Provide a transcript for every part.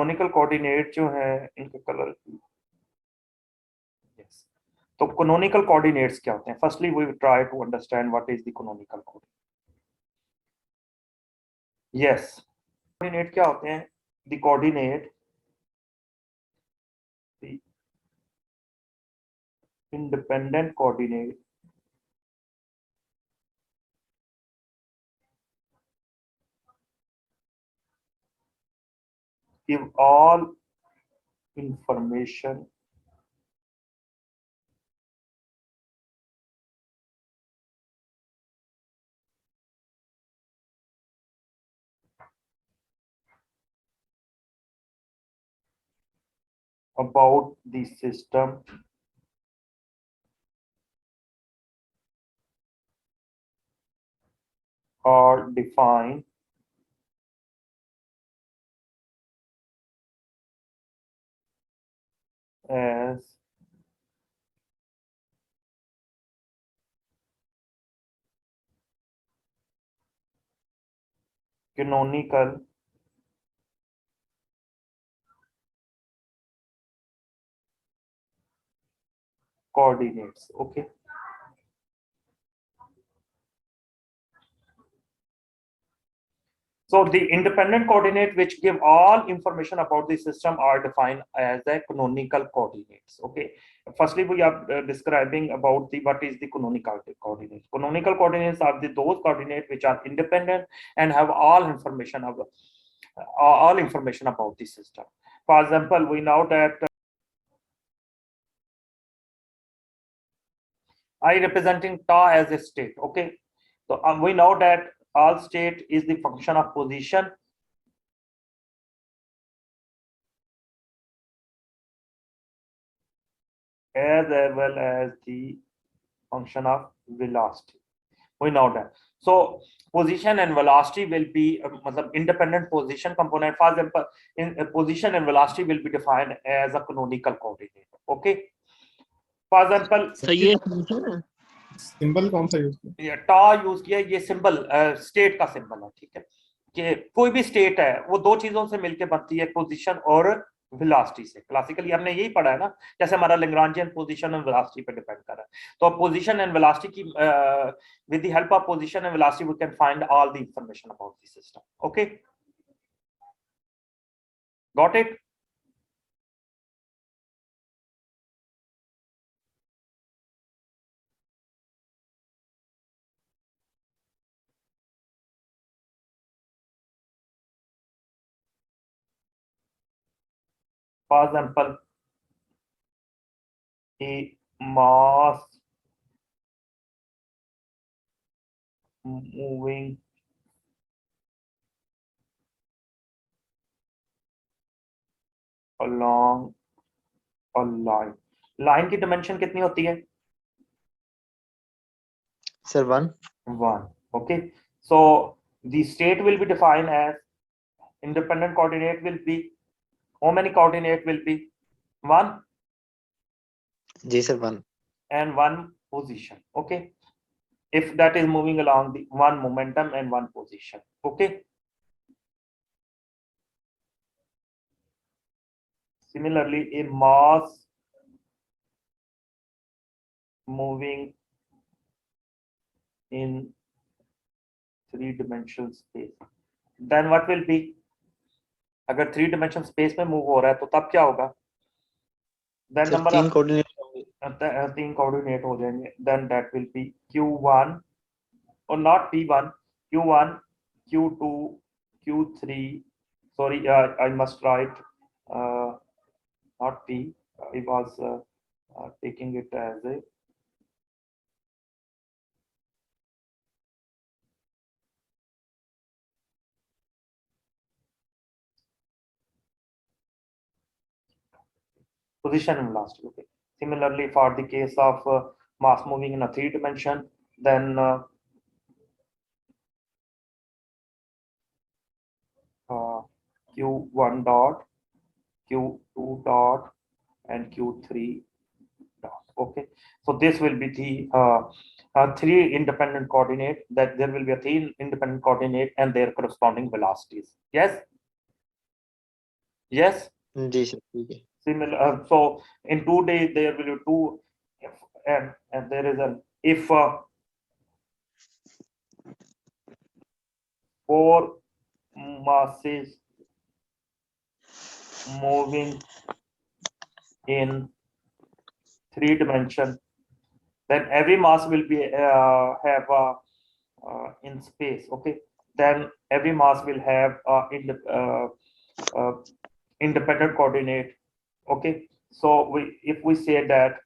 canonical coordinate जो है इनके कलर yes. तो canonical coordinates क्या होते हैं? Firstly, we will try to understand what is the canonical coordinate. Yes, coordinate क्या होते हैं? The coordinate, the independent coordinate give all information about the system are defined as canonical coordinates. Okay. So the independent coordinate which give all information about the system are defined as the canonical coordinates. Okay. Firstly, we are describing about the what is the canonical coordinates. Canonical coordinates are those coordinates which are independent and have all information about the system. For example, we know that I representing tau as a state. Okay. So we know that all state is the function of position as well as the function of velocity. We know that. So position and velocity will be independent position component. For example, in position and velocity will be defined as a canonical coordinate. Okay. For example, sir ये symbol कौन सा use किया? ये टा use किया, ये symbol state का symbol है, ठीक है, कि कोई भी स्टेट है वो दो चीजों से मिलकर बनती है, पोजीशन और वेलोसिटी से। क्लासिकली हमने यही पढ़ा है ना, जैसे हमारा लैग्रांजियन पोजीशन और वेलोसिटी पे डिपेंड कर रहा है। तो पोजीशन एंड वेलोसिटी की with the help of position and velocity we can find all the information about the system. Okay, got it? For example, a mass moving along a line. Line की dimension कितनी होती है? Sir 1 1. Okay, so the state will be defined as independent coordinate will be, how many coordinate will be? 1 जी sir 1 and 1 position. Okay, if that is moving along the 1 momentum and 1 position. Okay, similarly a mass moving in 3-dimensional space, then what will be? अगर 3-dimensional space में move हो रहा है तो तब क्या होगा? Then sir number 3 of coordinate 3 coordinate हो जाएंगे, then that will be q1 or not p1, q1, q2, q3. Sorry, I must write not p. I was taking it as a position and velocity. Okay. Similarly, for the case of mass moving in a 3-dimension, then q1 dot, q2 dot, and q3 dot. Okay, so this will be the 3 independent coordinate, that there will be a 3 independent coordinate and their corresponding velocities. Yes. Yes, ji sir ठीक है similar. So in 2 days there will be two, if, and there is an if four masses moving in 3 dimension, then every mass will be have in space. Okay, then every mass will have uh, independent coordinate. Okay, so if we say that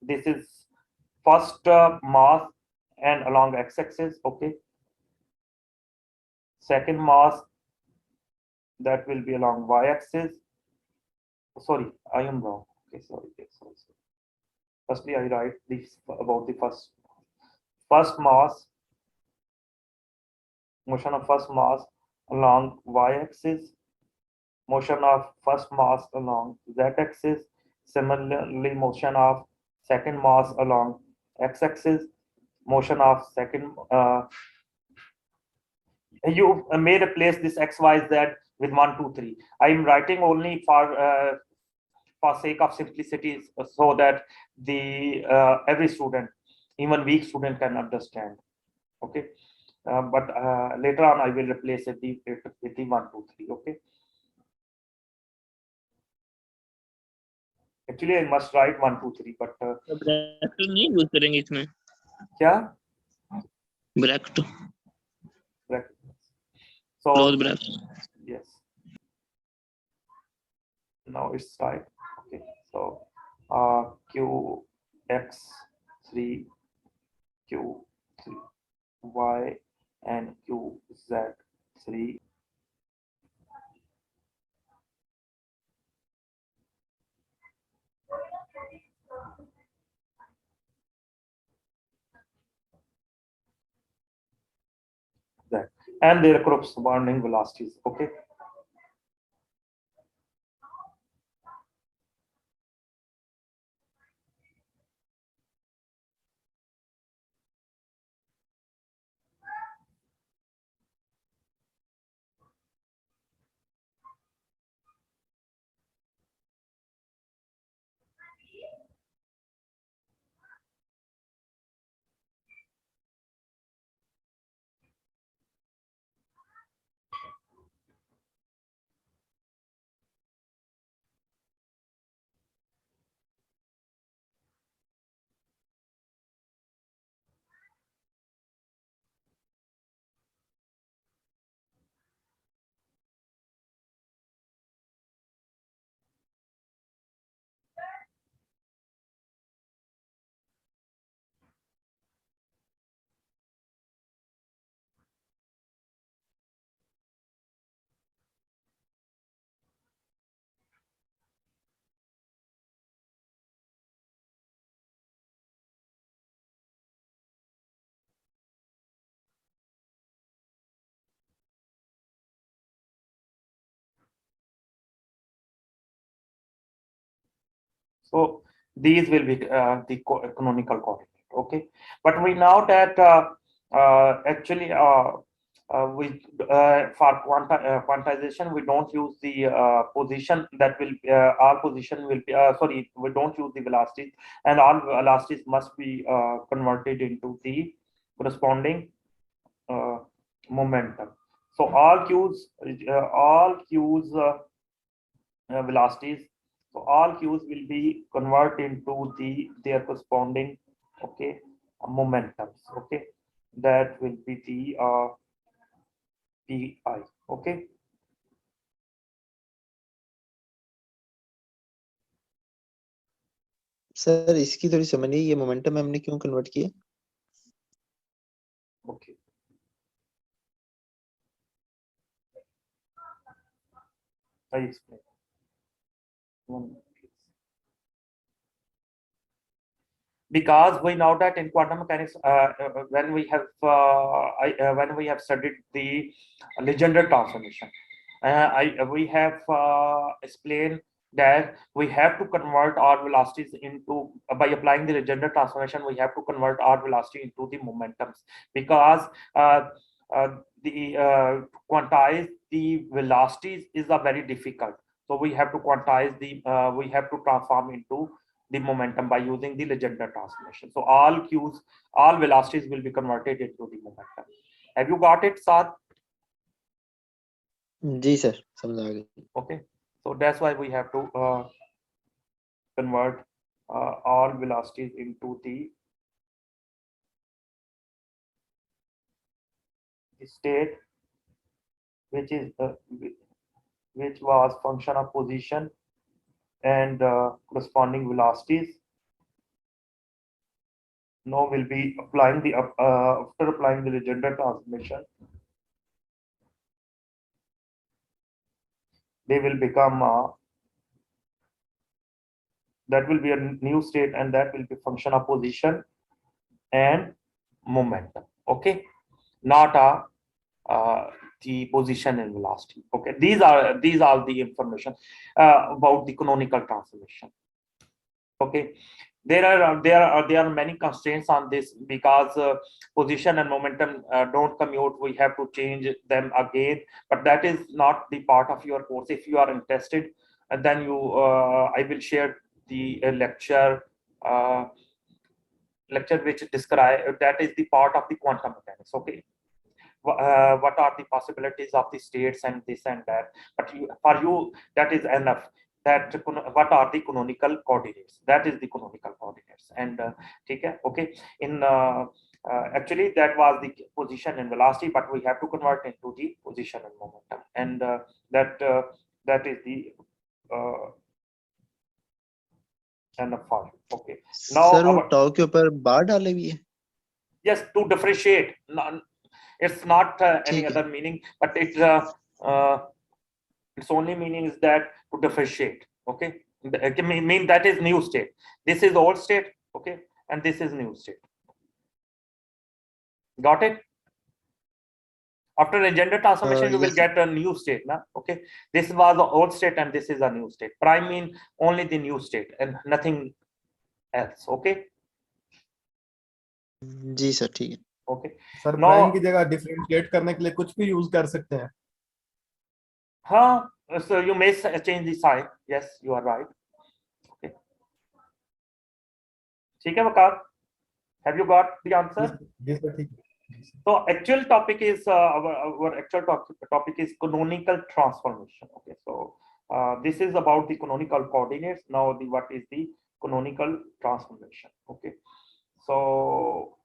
this is first mass and along x-axis. Okay, second mass that will be along y-axis. Sorry, I am wrong. Okay, sorry. Firstly, I write this about the first mass, motion of first mass along y-axis, motion of first mass along z-axis, similarly motion of second mass along x-axis, motion of second you may replace this x, y, z with 1, 2, 3. I am writing only for sake of simplicity, so that the every student, even weak student, can understand. Okay, but later on I will replace it with the 1, 2, 3. Okay. Actually, I must write 1, 2, 3, but bracket नहीं use करेंगे इसमें क्या? Bracket So close bracket yes, now it's right. Okay, so q x3 q3 y and q z3 z and their corresponding velocities. Okay. So these will be the canonical coordinate. Okay, but we know that actually we for quantization we don't use the position that will all position will be sorry, we don't use the velocities, and all velocities must be converted into the corresponding momentum. So all q's velocities. So all q's will be converted into their corresponding, okay, momentums. Okay, that will be the pi. Okay. Sir इसकी थोड़ी समझ नहीं ये momentum हमने क्यों convert किया Okay. I explain. Because we know that in quantum mechanics, when we have studied the Legendre transformation, we have explained that we have to convert our velocities into by applying the Legendre transformation. We have to convert our velocity into the momentums, because quantize the velocities is a very difficult. So we have to quantize we have to transform into the momentum by using the Legendre transformation. So all Q's, all velocities will be converted into the momentum. Have you got it, Saad? जी sir, समझ आ गई. Okay, so that's why we have to convert all velocities into the state which is which was function of position and corresponding velocities. Now we'll be applying the after applying the Legendre transformation, they will become that will be a new state, and that will be function of position and momentum. Okay, not the position and velocity. Okay, these are the information about the canonical transformation. Okay, there are many constraints on this, because position and momentum don't commute. We have to change them again, but that is not the part of your course. If you are interested, and then you I will share the lecture which describe that is the part of the quantum mechanics. Okay, what are the possibilities of the states and this and that, but for you that is enough. That what are the canonical coordinates, that is the canonical coordinates. And okay, in actually that was the position and velocity, but we have to convert into the position and momentum, and that is the enough for you. Okay, now sir वो tau के ऊपर bar डाले हुई है. yes, to differentiate. It's not any other meaning, but it's only meaning is that to differentiate. Okay, it mean that is new state. This is old state. Okay, and this is new state. Got it? After Legendre transformation, you will yes, get a new state. Na? Okay, this was the old state and this is a new state. Prime mean only the new state and nothing else. Okay. जी sir, ठीक है. Okay. Sir Now- prime की जगह differentiate करने के लिए कुछ भी यूज कर सकते हैं. Huh? So you may change the sign. Yes, you are right. Okay. ठीक है Waqar? Have you got the answer? जी सर, ठीक है. So actual topic is our actual topic is canonical transformation. Okay, so this is about the canonical coordinates. Now what is the canonical transformation? Okay, so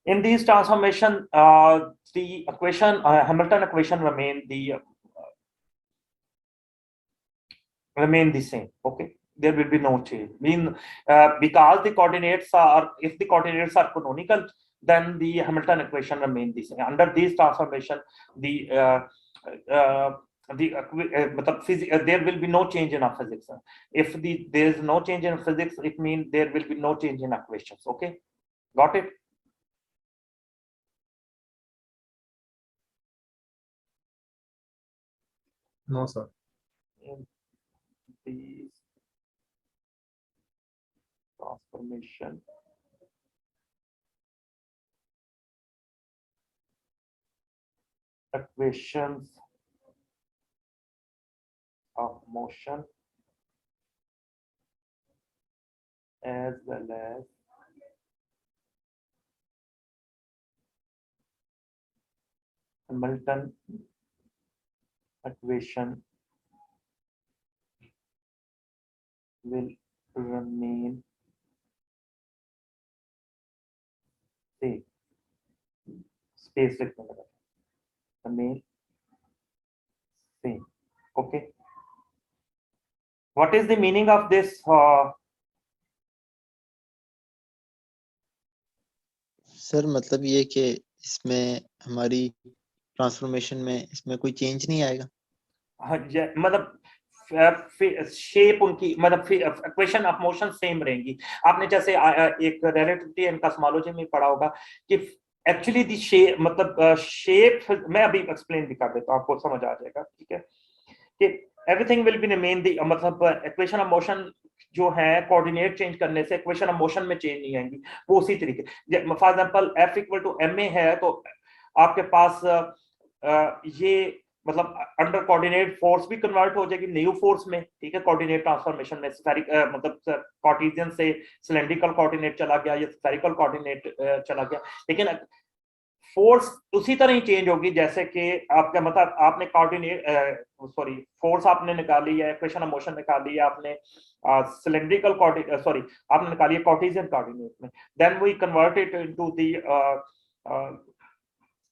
in these transformation, the equation Hamilton equation remain the same. Okay, there will be no change. Because the coordinates are, if the coordinates are canonical, then the Hamilton equation remain the same. Under these transformation, there will be no change in our physics. If there is no change in physics, it means there will be no change in equations. Okay, got it? No sir. These transformation equations of motion as well as Hamilton equation will remain same. Space remain same. Okay. What is the meaning of this? Sir मतलब ये कि इसमें हमारी transformation में इसमें कोई change नहीं आएगा. मतलब शेप उनकी, मतलब इक्वेशन ऑफ मोशन सेम रहेंगी. आपने जैसे एक रिलेटिविटी एंड कॉस्मोलॉजी में पढ़ा होगा कि एक्चुअली दी शेप, मतलब शेप, मैं अभी एक्सप्लेन भी कर देता हूँ, आपको समझ आ जाएगा. ठीक है कि एवरीथिंग विल बी रिमेन दी, मतलब इक्वेशन ऑफ मोशन जो है कोऑर्डिनेट चेंज करने से इक्वेशन ऑफ मोशन में चेंज नहीं आएंगी, वो उसी तरीके for example F equal to ma है तो आपके पास ये मतलब अंडर कोऑर्डिनेट फोर्स भी कन्वर्ट हो जाएगी न्यू फोर्स में, ठीक है, कोऑर्डिनेट ट्रांसफॉर्मेशन में मतलब कार्टेशियन से सिलेंड्रिकल कोऑर्डिनेट चला गया या स्फेरिकल कोऑर्डिनेट चला गया, लेकिन फोर्स उसी तरह ही चेंज होगी जैसे कि आपका मतलब आपने कोऑर्डिनेट सॉरी फोर्स आपने निकाली है, इक्वेशन ऑफ मोशन निकाली है आपने सिलेंड्रिकल कोऑर्डिनेट सॉरी आपने निकाली है कार्टेशियन कोऑर्डिनेट में, then we convert it into the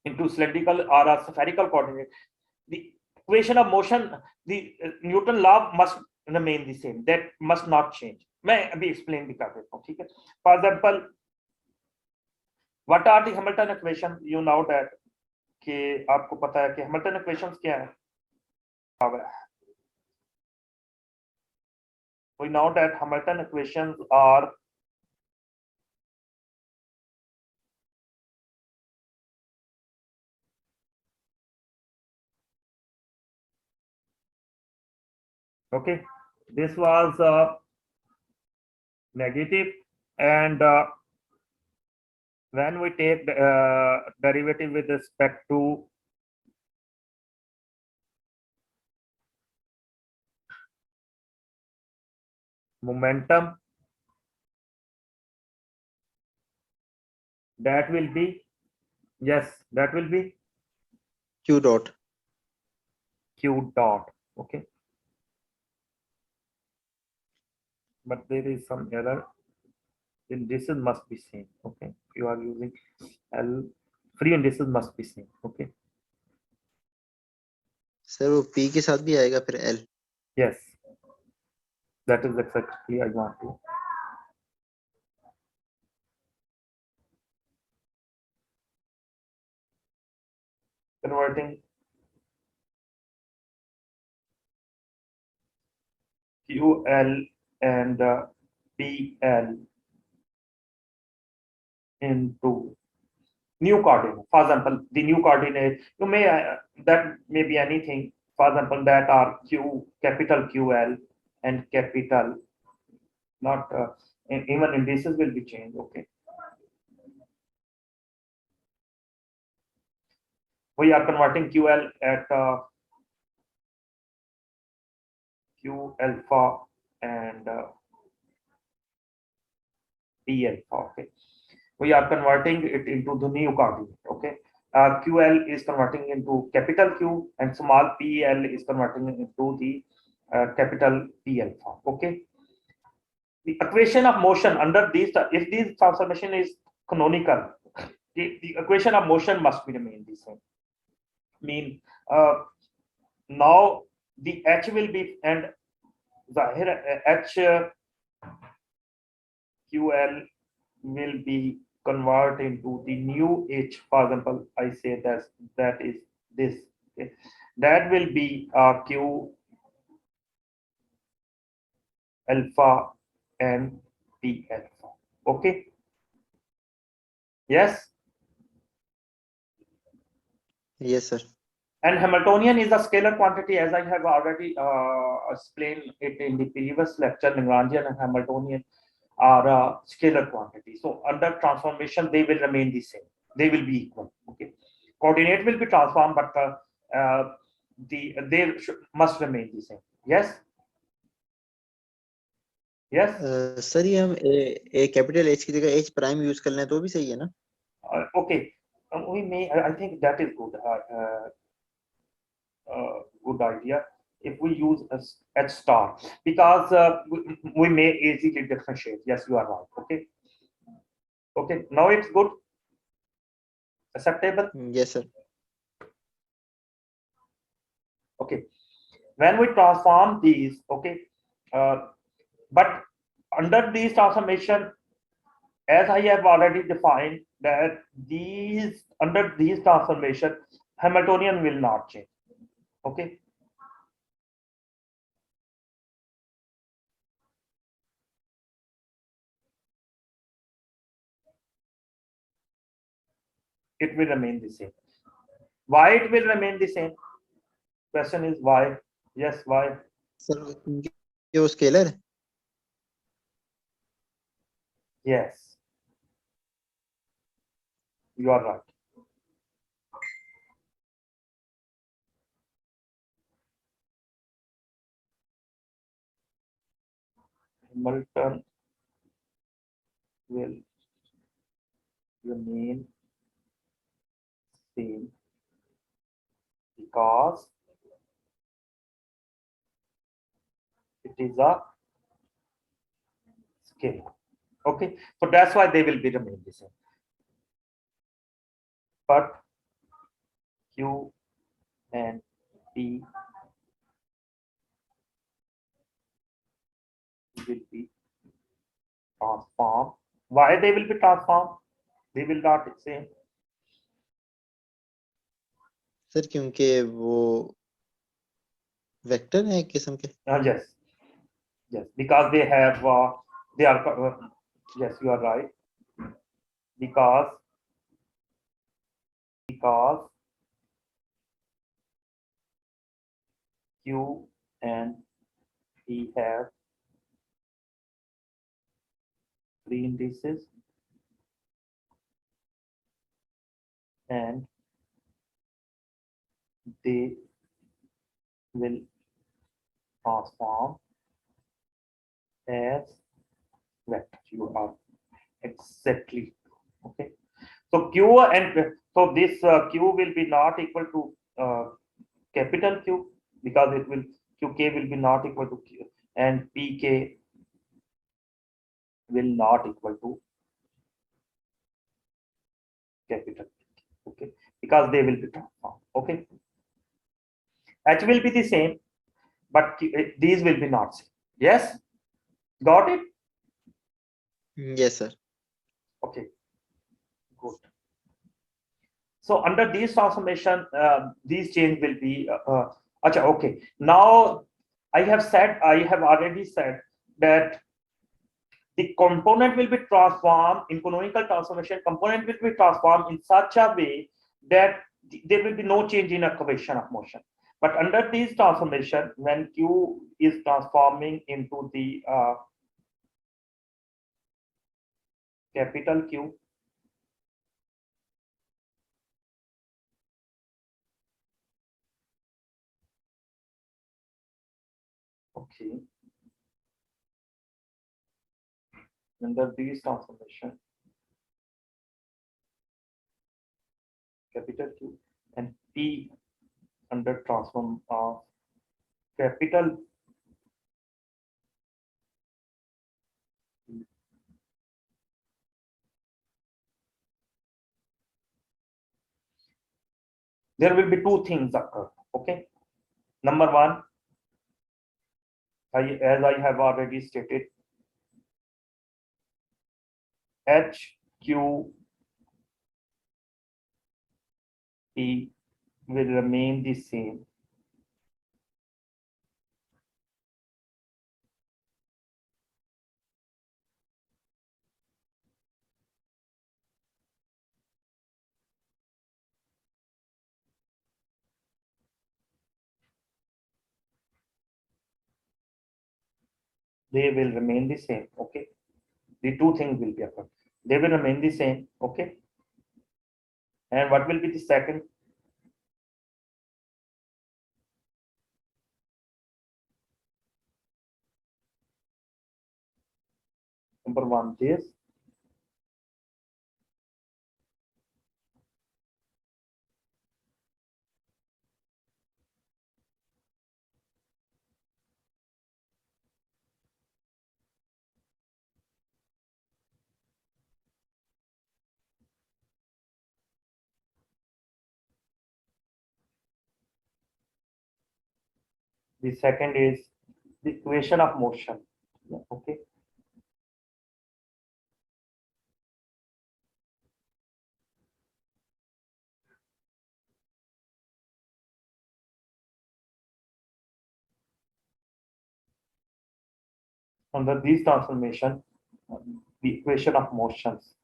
into cylindrical or a spherical coordinate. The equation of motion, the Newton law must remain the same. That must not change. मैं अभी explain भी कर देता हूँ, ठीक है. For example, what are the Hamilton equation? You know that कि आपको पता है कि Hamilton equations क्या है? We know that Hamilton equations are okay. This was negative, and when we take the derivative with respect to momentum, that will be, yes, that will be Q dot. Q dot, okay. But there is some error. Indices must be same, okay. If you are using L, free indices must be same, okay. Sir वो P के साथ भी आएगा फिर L. Yes, that is exactly I want to. Converting QL and PL into new coordinate. For example, the new coordinate, you may that may be anything. For example, that are Q, capital QL and capital, not even indices will be changed, okay. We are converting QL at Q alpha and P alpha, okay. We are converting it into the new coordinate, okay. QL is converting into capital Q and small PL is converting into the capital P alpha, okay. The equation of motion under these, if this transformation is canonical, the equation of motion must be remain the same. Mean now the H will be, and the H QL will be convert into the new H. For example, I say that is this, okay. That will be Q alpha and P alpha, okay. Yes. Yes sir. And Hamiltonian is a scalar quantity, as I have already explained it in the previous lecture. Lagrangian and Hamiltonian are scalar quantity. So under transformation, they will remain the same. They will be equal. Okay. Coordinate will be transformed, but they must remain the same. Yes. Yes. Sir ये हम a capital H की जगह H prime use कर लें तो भी सही है ना? Okay. We may. I think that is good. Good idea if we use H star, because we may easily differentiate. Yes, you are right. Okay. Okay. Now it's good. Acceptable. Yes sir. Okay. When we transform these, okay, but under these transformation, as I have already defined that these under these transformation, Hamiltonian will not change. Okay. It will remain the same. Why it will remain the same? Question is why. Yes, why? Sir ये वो scalar है? Yes, you are right. Hamilton will remain same because it is a scale. Okay, so that's why they will be remain the same. But Q and P will be transformed. Why they will be transformed? They will not same. Sir क्योंकि वो vector है एक किस्म के। Yes, yes, because they have they are yes, you are right. Because Q and P have three indices and they will transform as vector. You are exactly okay. So Q and so this Q will be not equal to capital Q because it will QK will be not equal to Q and PK will not equal to capital P, okay, because they will be transformed. Okay, H will be the same, but these will be not same. Yes, got it? Yes sir. Okay, good. So under these transformation, these change will be acha, okay. Now I have already said that the component will be transformed in canonical transformation. Component will be transformed in such a way that there will be no change in equation of motion. But under these transformation, when Q is transforming into the capital Q, okay, under these transformation, capital Q and P under transform of capital there will be two things occur. Okay, number one, as I have already stated, H Q P will remain the same. They will remain the same. Okay, the two things will be occur. They will remain the same. Okay, and what will be the second? Number one, this. The second is the equation of motion. Okay. Under these transformation, the equation of motions.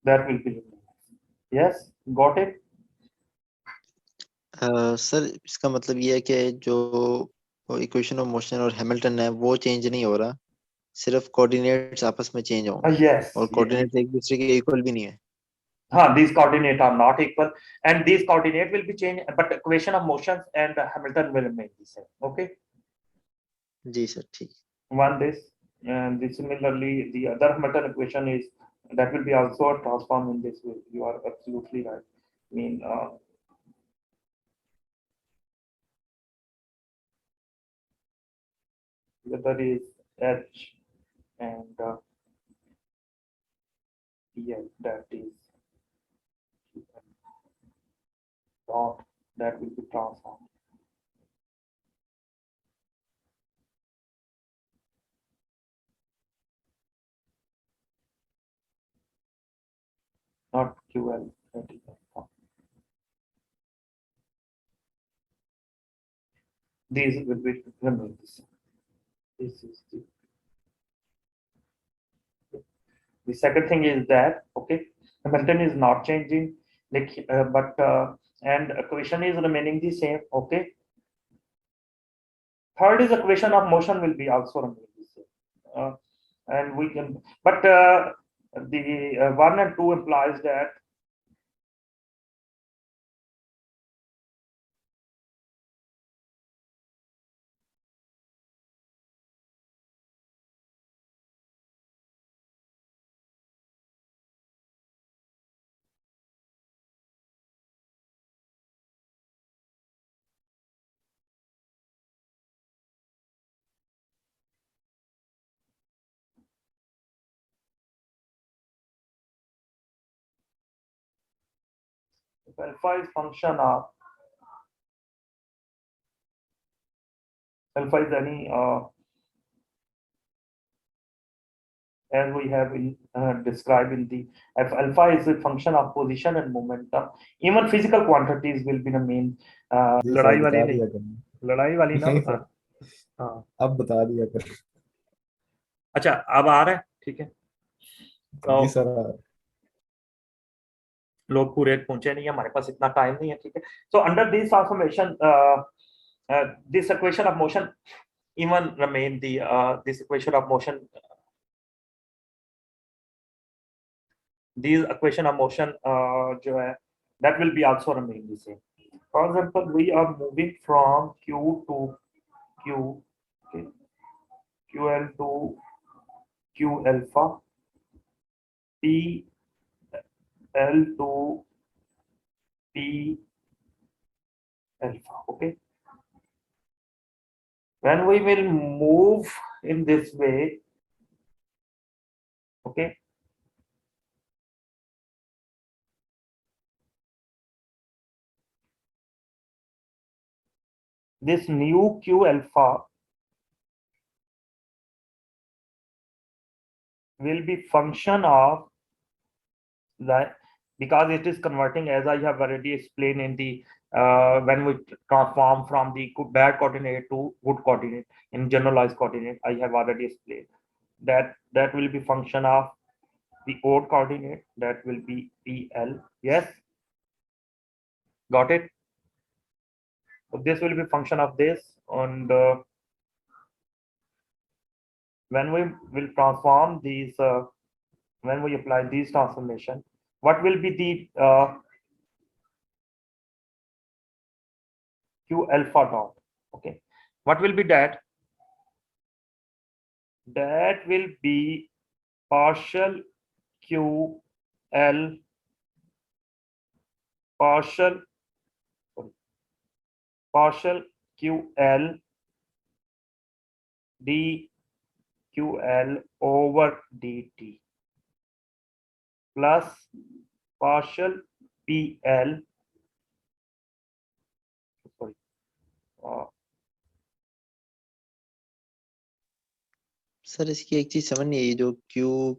that will be yes, got it. Sir इसका मतलब ये है कि जो equation of motion और Hamilton है वो change नहीं हो रहा, सिर्फ कोऑर्डिनेट्स आपस में चेंज होंगे Yes, और yes. कोऑर्डिनेट्स एक दूसरे के इक्वल भी नहीं है। These coordinates are not equal, and these coordinates will be changed, but equation of motions and Hamilton will remain the same. Okay, जी सर ठीक। one this, and this similarly the other Hamilton equation is that will be also transformed in this way. You are absolutely right. I mean, whether is H and yeah, that is dot, that will be transformed. Not QL, that is transformed. These will be remain the same. This is the second thing is that okay, Hamilton is not changing, like but and equation is remaining the same. Okay, third is equation of motion will be also remaining the same, and we can, but the 1 and 2 implies that if alpha is function of alpha is any as we have in, described in the if alpha is a function of position and momentum, even physical quantities will be the main जी sir, लड़ाई वाली बता नहीं, दिया करना। लड़ाई वाली ना नहीं बता। सर, हाँ अब बता दिया कर। अच्छा, अब आ रहा है, ठीक है। जी तो सर, लोग पूरे पहुंचे नहीं, हमारे पास इतना टाइम नहीं है, ठीक है। So under this transformation this equation of motion even remain the this equation of motion, these equation of motion जो है that will be also remain the same. For example, we are moving from Q to Q, okay, QL to Q alpha, P L to P alpha, okay. When we will move in this way, okay, this new Q alpha will be function of that, because it is converting, as I have already explained in the when we transform from the bad coordinate to good coordinate in generalized coordinate, I have already explained that that will be function of the odd coordinate, that will be PL. Yes, got it. So this will be function of this, and when we will transform these when we apply these transformation, what will be the Q alpha dot, okay, what will be that? That will be partial Q L partial Q L d Q L over dt plus partial PL, sorry, sir इसकी एक चीज समझ नहीं आई, जो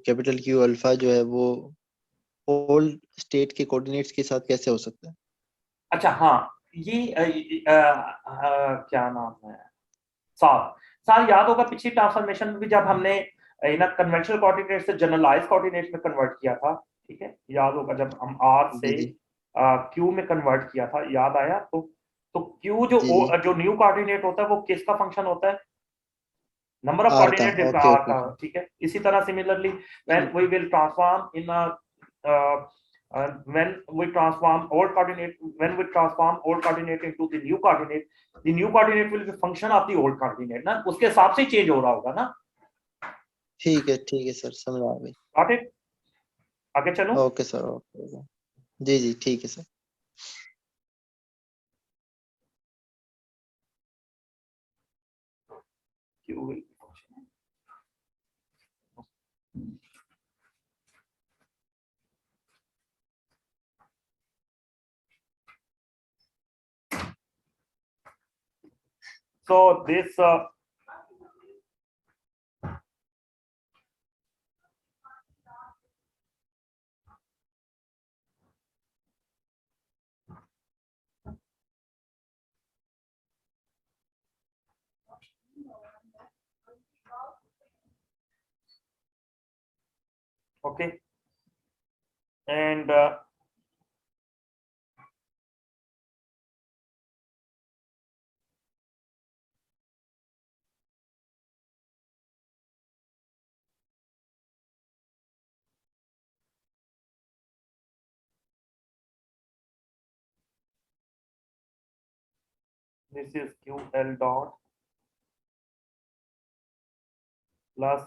capital Q alpha जो है वो old state के कोऑर्डिनेट्स के साथ कैसे हो सकता है? अच्छा हाँ, ये क्या नाम है, साल याद होगा पिछली ट्रांसफॉर्मेशन में भी जब हमने ना कन्वेंशनल कोऑर्डिनेट से जनरलाइज कोऑर्डिनेट में कन्वर्ट किया था, ठीक है, याद होगा जब हम R से जी Q में कन्वर्ट किया था, याद आया? तो Q जो जी जो न्यू कोऑर्डिनेट होता है वो किसका फंक्शन होता है? नंबर ऑफ आर का। कोऑर्डिनेट ओके R ओके का, ओके। ठीक है। इसी तरह सिमिलरली व्हेन ठीक we will transform in when we transform old coordinate into the new coordinate will be function of the old coordinate ना, उसके हिसाब से चेंज हो रहा होगा ना। ठीक है सर, समझ आ गई। Got it? आगे चलो। Okay sir, okay. जी ठीक है sir. Q will be function. So this okay, and this is QL dot plus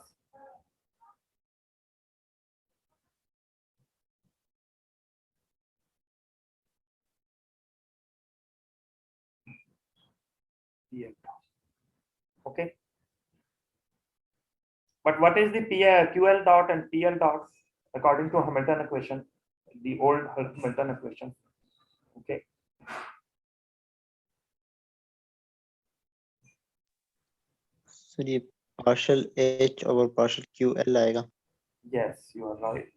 PL dot. Okay, but what is the QL dot and PL dot according to Hamilton equation, the old Hamilton equation? Okay, sir ये partial H over partial q L आएगा। yes, you are right.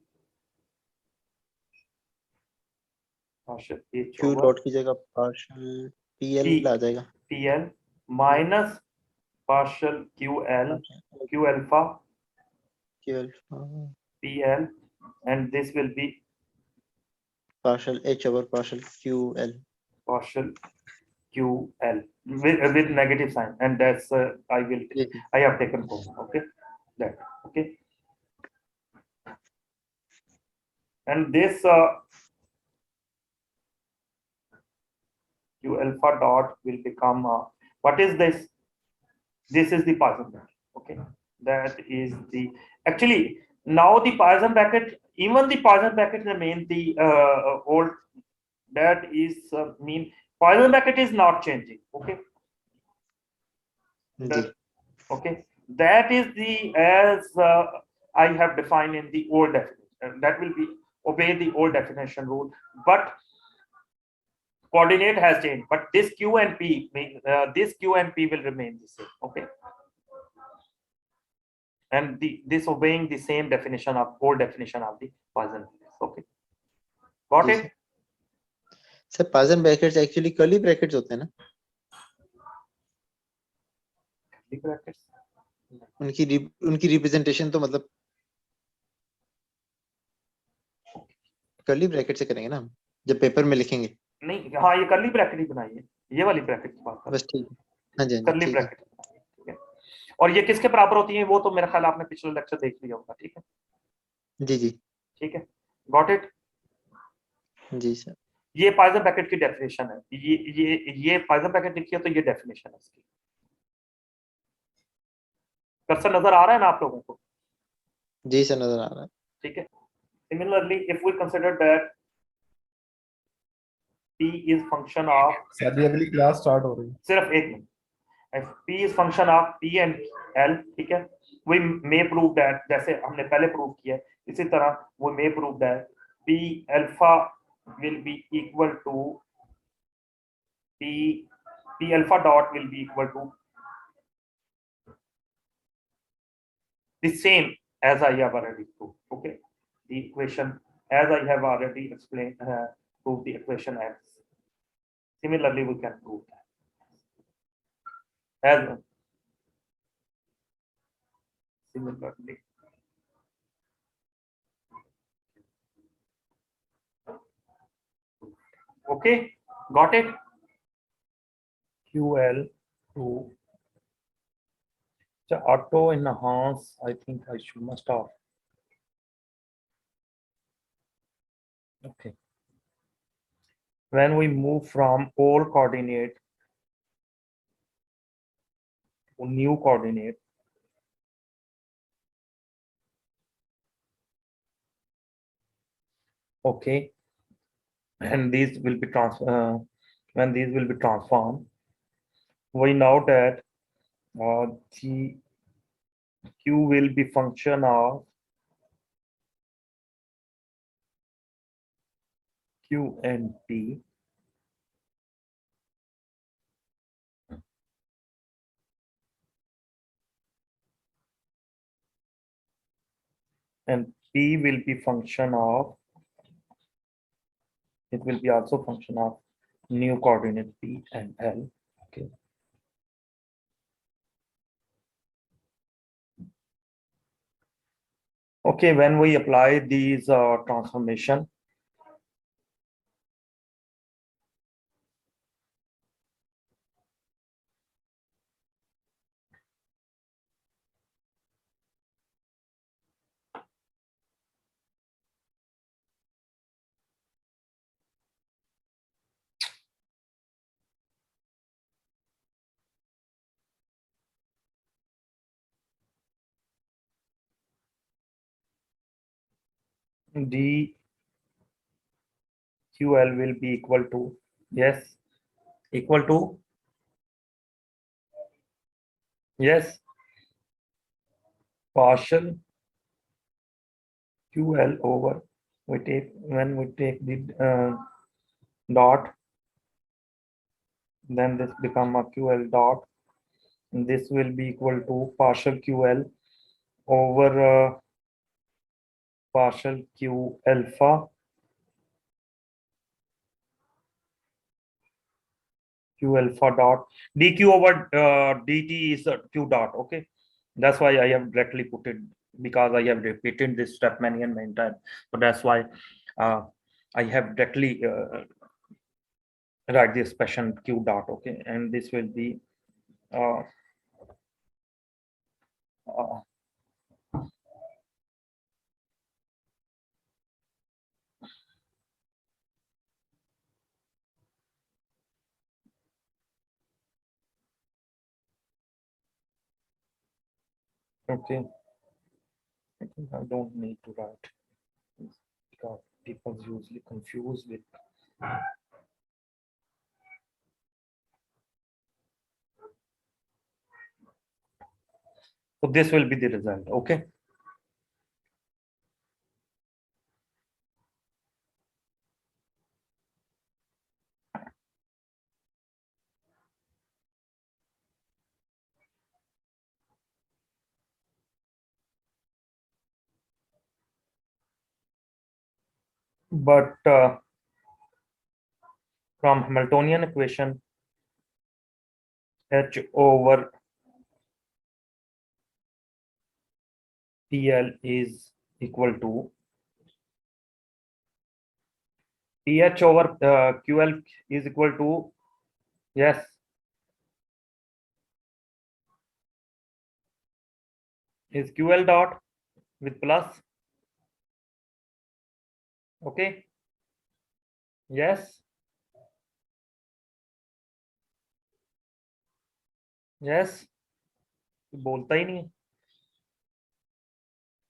Partial H q over dot की जगह partial p L P आ जाएगा। PL minus partial QL Q alpha q L PL, and this will be partial H over partial q L. partial QL with negative sign, and that's g I have taken for okay, that okay, and this Q alpha dot will become what is this? This is the Poisson bracket. Okay, that is the actually now the Poisson bracket, even the Poisson bracket remain the old. That is mean Poisson bracket is not changing. Okay, जी that, okay, that is the as I have defined in the old definition. That will be obey the old definition rule, but coordinate has changed. But this Q and P, this Q and P will remain the same. Okay, and this obeying the same definition of old definition of the Poisson. Okay, got जी it? Sir Python brackets actually curly brackets होते हैं ना, The brackets. उनकी representation तो मतलब curly bracket से करेंगे ना हम जब पेपर में लिखेंगे। नहीं, हाँ ये कर्ली ब्रैकेट ही बनाई है, ये वाली ब्रैकेट की बात कर बस ठीक है। हाँ जी कर्ली ठीक है। ब्रैकेट, ठीक है। और ये किसके बराबर होती है वो तो मेरा ख्याल आपने पिछले लेक्चर देख लिया होगा, ठीक है, जी ठीक है, गॉट इट। जी सर। ये पाइथन ब्रैकेट की डेफिनेशन है, ये पाइथन ब्रैकेट लिखी है तो ये डेफिनेशन है इसकी। कर्सर नजर आ रहा है ना आप लोगों को? जी सर नजर आ रहा है। ठीक है। Similarly if we consider that P is function of, शादी अगली क्लास स्टार्ट हो रही है। सिर्फ एक minute, if P is function of P and L, ठीक है, we may prove that, जैसे हमने पहले प्रूव किया है इसी तरह we may prove that P alpha will be equal to P alpha dot will be equal to the same as I have already proved. Okay, the equation as I have already explained, prove the equation as. Similarly, we can prove that as similarly. Okay, got it? QL to the auto enhance. I think I must have. Okay. When we move from old coordinate to new coordinate, okay, and these will be when these will be transformed, we know that the Q will be function of Q and P, and P will be function of, it will be also function of new coordinate P and L. Okay. Okay, when we apply these transformation, D QL will be equal to, yes, equal to, yes, partial QL over, we take, when we take the dot, then this become a QL dot, and this will be equal to partial QL over partial Q alpha Q alpha dot, dq over dt is Q dot. Okay, that's why I have directly put it, because I have repeated this step many and many times, so that's why I have directly write the expression Q dot. Okay, and this will be uh, uh, okay, I think I don't need to write this, because people usually confuse with so this will be the result. Okay, but from Hamiltonian equation, H over PL is equal to PH over QL is equal to, yes, is QL dot with plus. Okay, yes, yes, बोलता ही नहीं है.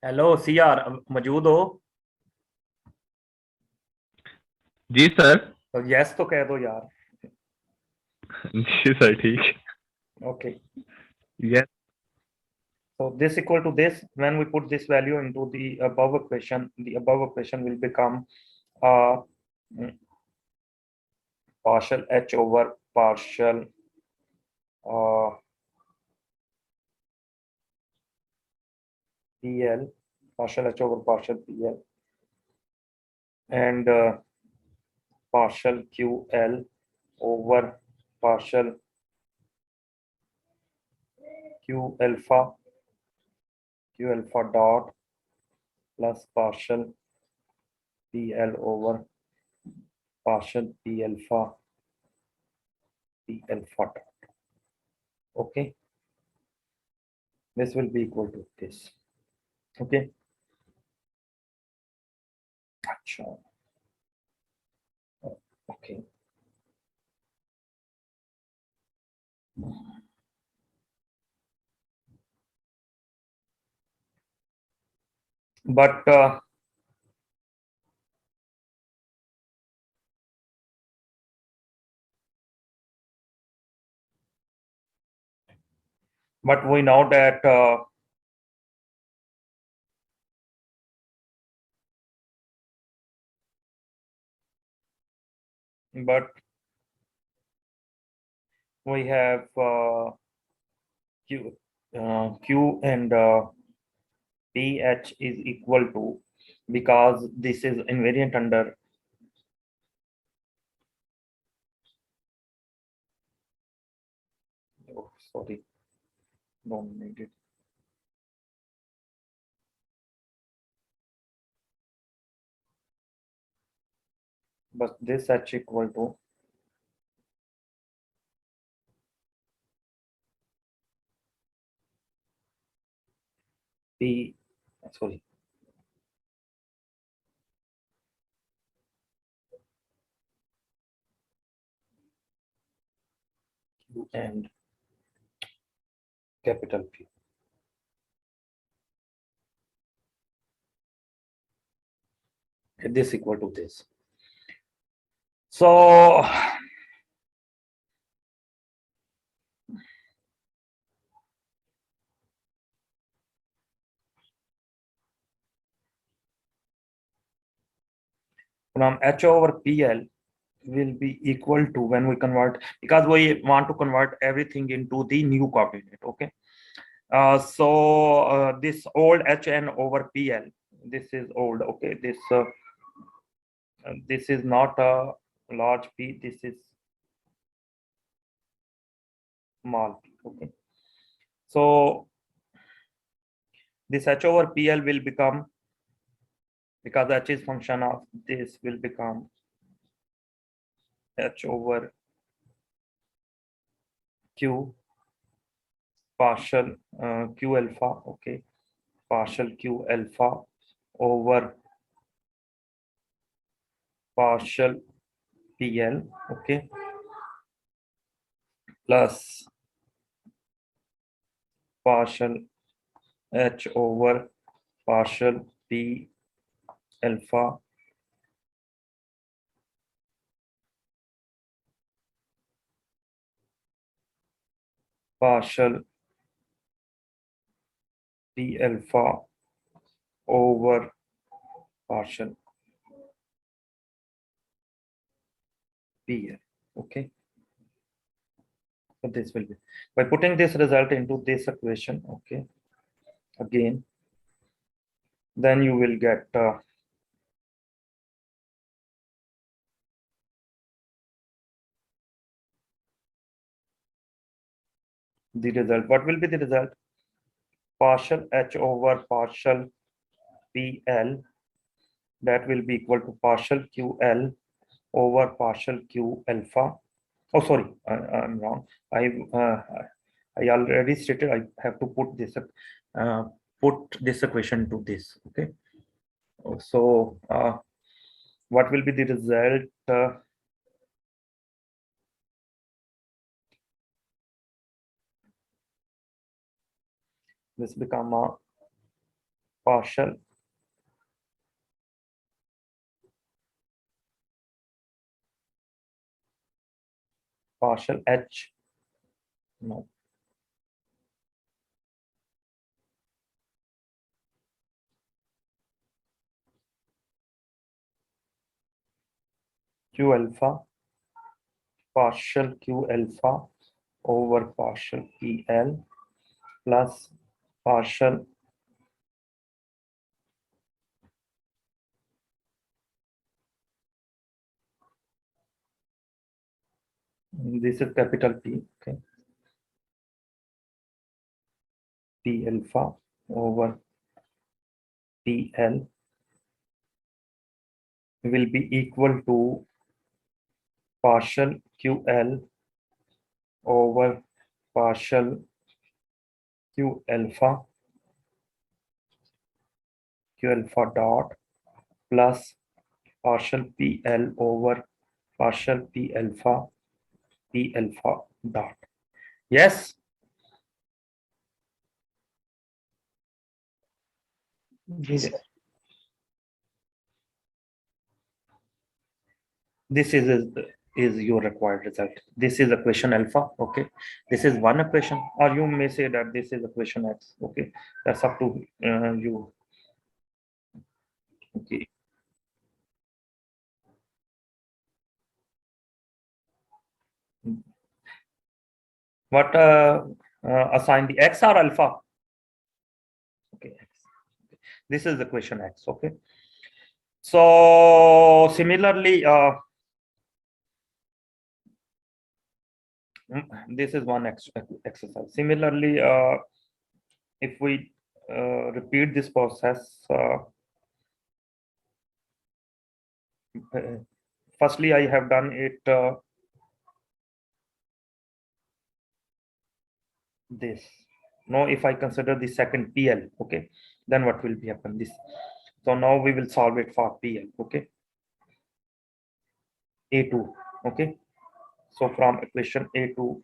Hello CR, मौजूद हो? जी sir. तो yes तो कह दो यार. जी सर, ठीक. Okay, Yes. so this equal to this. When we put this value into the above equation, the above equation will become partial H over partial PL, partial H over partial PL, and partial QL over partial Q alpha dot plus partial PL over partial P alpha dot. Okay, this will be equal to this. Okay. Acha. Okay. But we know that but we have Q and PH is equal to, because this is invariant under sorry, don't need it. But this H equal to P, sorry, Q and capital P. This equal to this. So from H over PL will be equal to, when we convert, because we want to convert everything into the new coordinate. Okay. So this old HN over PL, this is old. Okay. This is not a large P, this is small p. Okay. So this H over PL will become, because H is function of this, will become H over Q partial Q alpha. Okay. Partial Q alpha over partial PL. Okay. Plus partial H over partial P alpha partial P alpha over partial PL. Okay. So this will be, by putting this result into this equation, okay, again, then you will get the result. What will be the result? Partial H over partial PL, that will be equal to partial QL over partial Q alpha. Oh, sorry, I'm wrong. I already stated I have to put this equation to this. Okay. So what will be the result? This become a partial H, no, Q alpha partial Q alpha over partial PL plus partial this is capital P. Okay. P alpha over PL will be equal to partial QL over partial Q alpha dot plus partial PL over partial P alpha dot. Yes. Yes. This is your required result. This is equation alpha. Okay, this is one equation, or you may say that this is equation X. Okay, that's up to you. Okay. What assign the X or alpha? Okay, X. This is the equation X. Okay. So similarly, this is one exercise. Similarly, if we repeat this process, firstly, I have done it this. Now, if I consider the second PL, okay, then what will be happen? This. So now we will solve it for PL. Okay, A2. Okay, so from equation A2.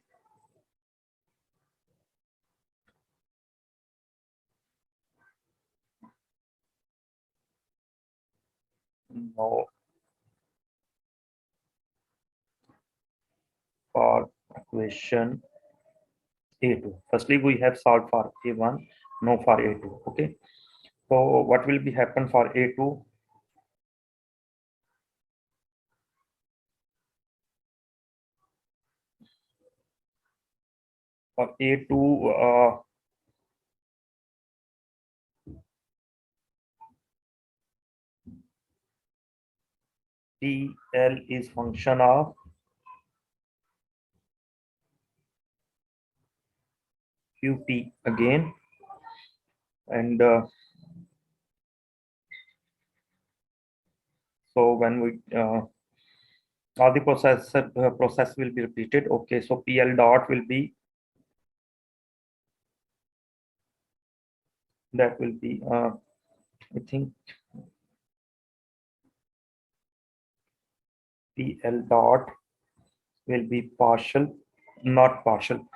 Now for equation A2. Firstly, we have solved for A1, no for A2. Okay. So what will be happen for A2? For A2, PL is function of QP again, and so when we all the process will be repeated. Okay, so PL dot will be, that will be I think PL dot will be partial, not partial.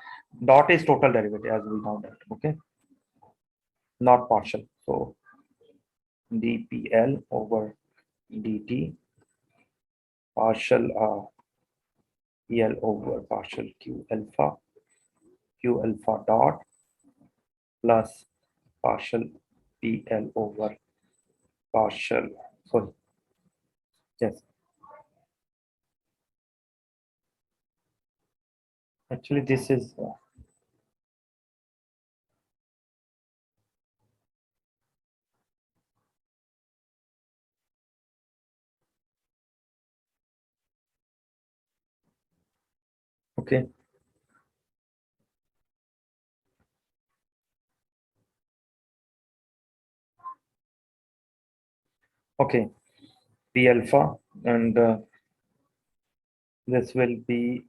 Dot is total derivative, as we know that. Okay, not partial. So dPL over dt partial PL over partial Q alpha dot plus partial PL over partial, sorry, yes, actually this is okay. Okay, P alpha, and this will be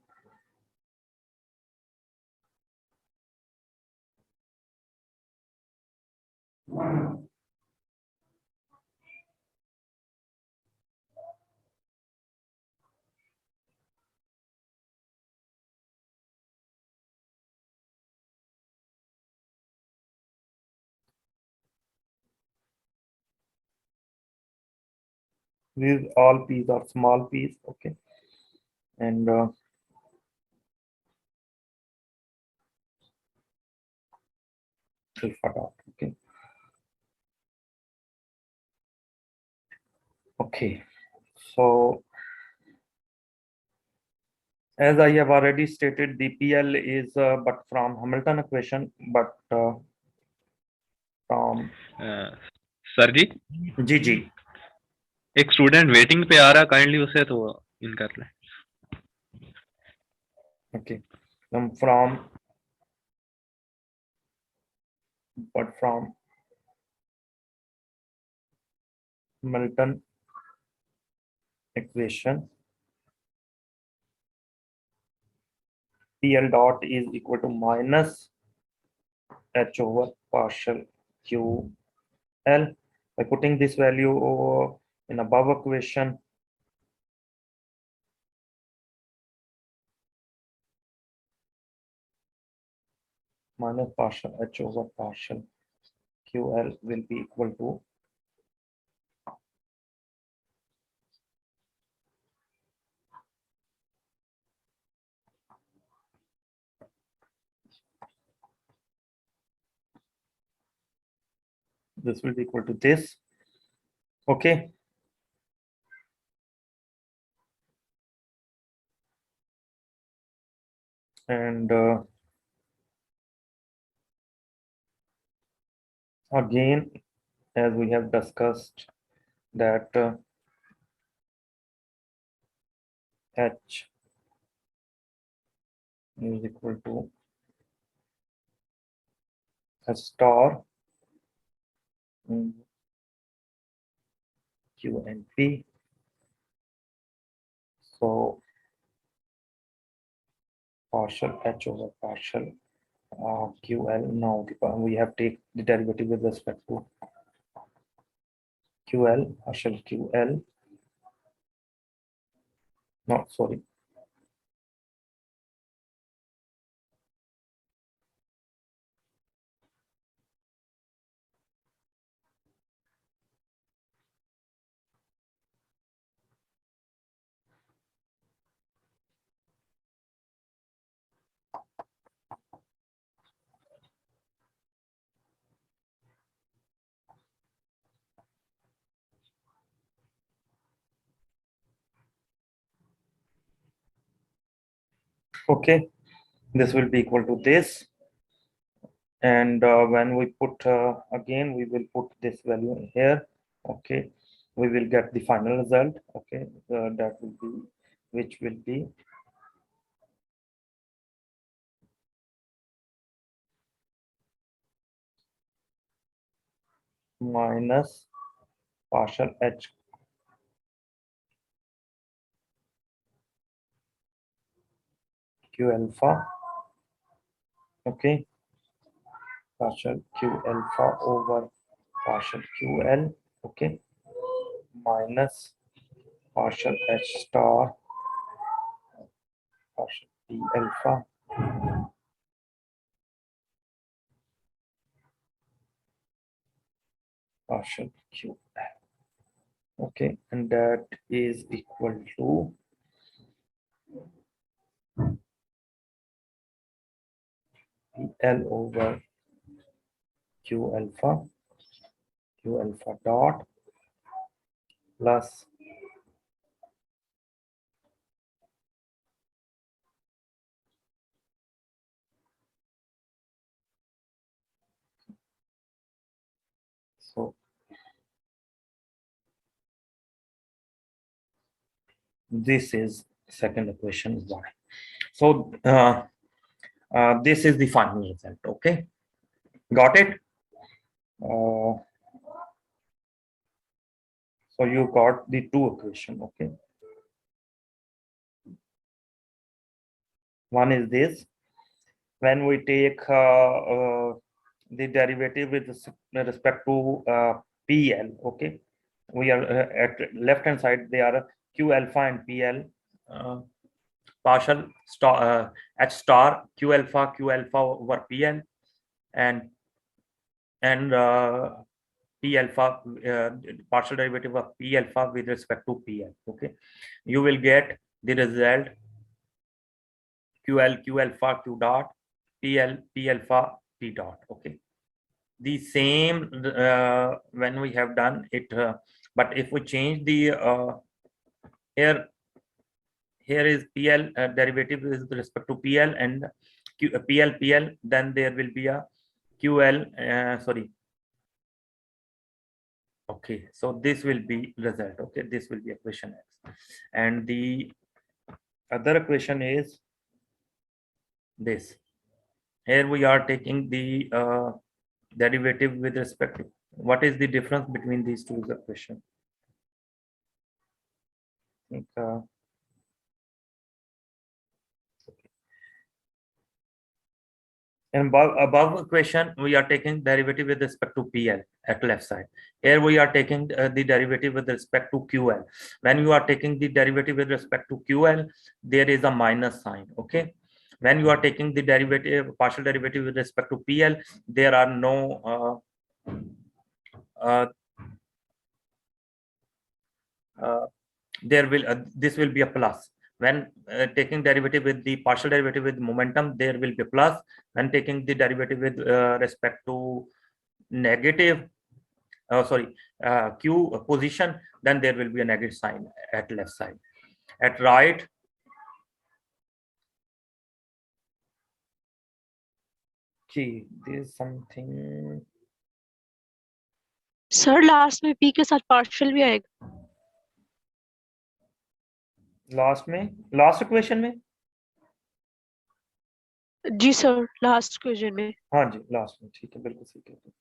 these all p's are small p's. Okay, and alpha dot. Okay, okay, so as I have already stated, the PL is but from Hamilton equation, but from sir जी GG. एक student waiting पे आ रहा, kindly उसे तो इन कर लें. Okay, from but from Hamilton equation, PL dot is equal to minus H over partial QL. By putting this value in above equation, minus partial H over partial QL will be equal to this will be equal to this. Okay. And again, as we have discussed, that H is equal to a star Q and P. So partial H over partial QL. Now we have take the derivative with respect to QL, partial QL. No, sorry. Okay, this will be equal to this. And when we put again, we will put this value in here. Okay, we will get the final result. Okay, that will be, which will be minus partial H Q alpha. Okay, partial Q alpha over partial QL. Okay, minus partial H star partial P alpha partial QL. Okay, and that is equal to L over Q alpha dot plus so this is second equation y. So this is the final result. Okay, got it? So you got the two equation. Okay, one is this. When we take the derivative with respect to PL, okay, we are at left hand side, they are Q alpha and PL, partial star H star Q alpha over PL, and P alpha, partial derivative of P alpha with respect to PL. Okay, you will get the result QL Q alpha Q dot PL P alpha P dot. Okay, the same when we have done it, but if we change the here is PL derivative with respect to PL and PL, then there will be a QL, sorry. Okay, so this will be result. Okay, this will be equation X, and the other equation is this. Here we are taking the derivative with respect to, what is the difference between these two equations? I think In above equation, we are taking derivative with respect to PL at left side. Here we are taking the derivative with respect to QL. When you are taking the derivative with respect to QL, there is a minus sign. Okay. When you are taking the derivative, partial derivative with respect to PL, there are no this will be a plus. When taking derivative with the partial derivative with momentum, there will be a plus. When taking the derivative with respect to negative q position, then there will be a negative sign at left side. At right, gee, there's something sir last में P के साथ partial भी आएगा? Last में, last equation में। जी sir, last question में। हाँ जी, last में, ठीक है, बिल्कुल सही कहते हैं।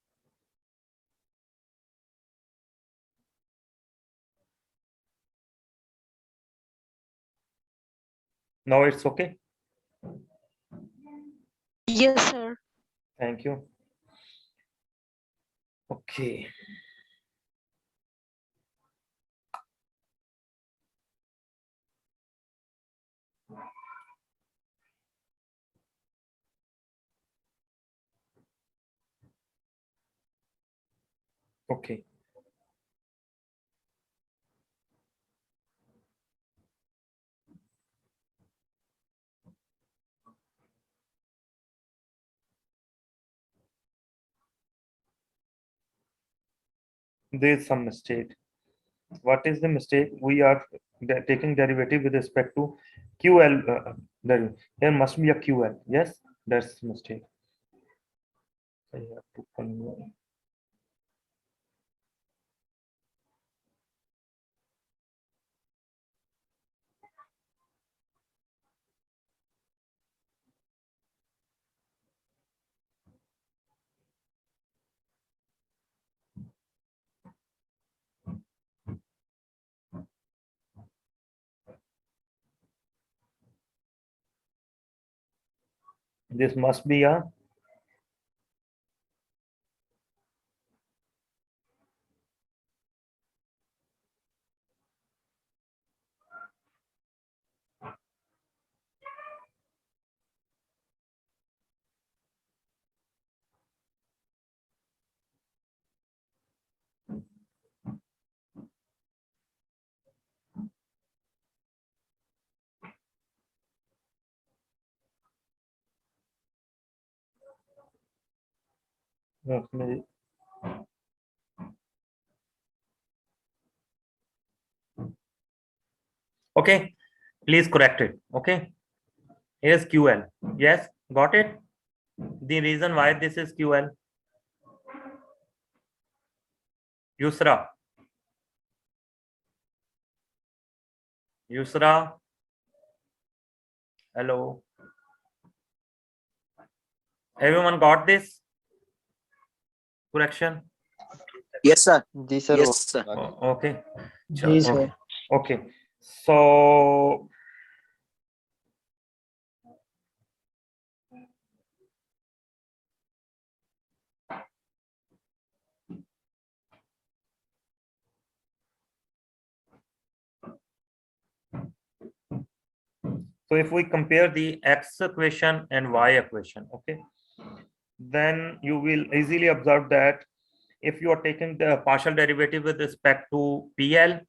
Now it's okay. Yes sir. Thank you. Okay. Okay. There is some mistake. What is the mistake? We are taking derivative with respect to QL. There must be a QL. Yes, that's mistake. I have to convert. This must be a okay. Please correct it. Okay. Here's QL. Yes, got it. The reason why this is QL. Yusra. Yusra. Hello. Everyone got this correction? Yes, sir. जी sir. Yes, sir. Okay. जी sir. Okay. Okay. So if we compare the x equation and y equation, okay, then you will easily observe that if you are taking the partial derivative with respect to PL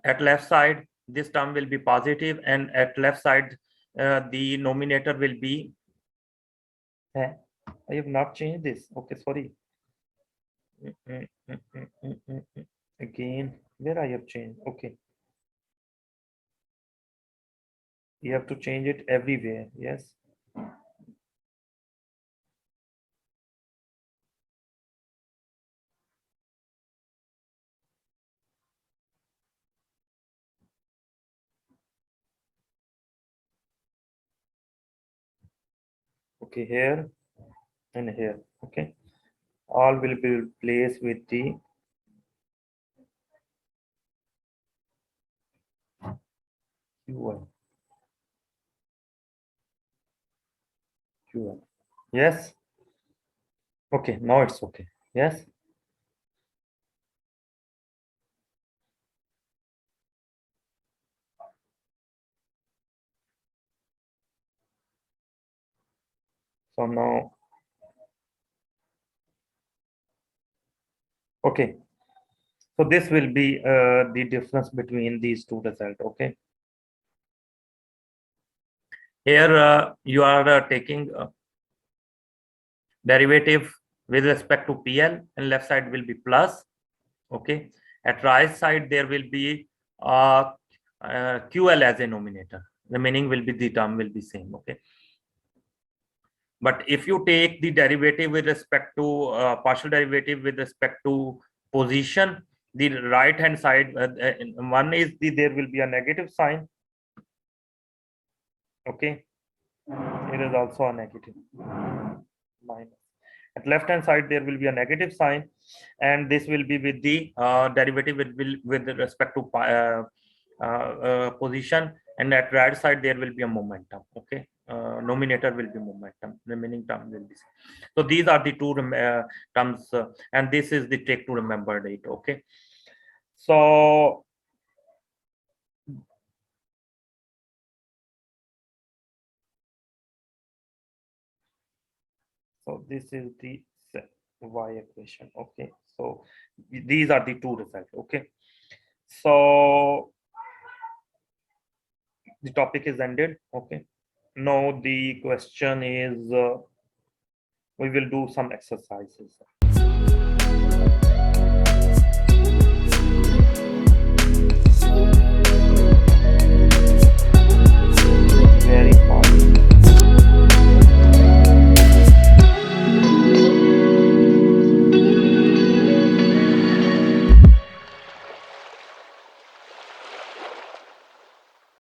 at left side, this term will be positive, and at left side the nominator will be I have not changed this. Okay, sorry. Again, where I have changed? Okay. You have to change it everywhere. Yes. Okay, here and here. Okay. All will be replaced with the Q1. Q1. Yes. Okay, now it's okay. Yes. So now, okay. So this will be the difference between these two results. Okay. Here you are taking derivative with respect to PL, and left side will be plus. Okay. At right side there will be QL as a nominator. Remaining will be the term will be same. Okay. But if you take the derivative with respect to partial derivative with respect to position, the right hand side one is there will be a negative sign. Okay. It is also a negative minus. At left hand side there will be a negative sign, and this will be with the derivative with respect to position, and at right side there will be a momentum. Okay. Nominator will be momentum, remaining term will be same. So these are the two terms, and this is the trick to remember it. Okay. So this is the y equation. Okay. So these are the two results. Okay. So the topic is ended. Okay. Now the question is we will do some exercises.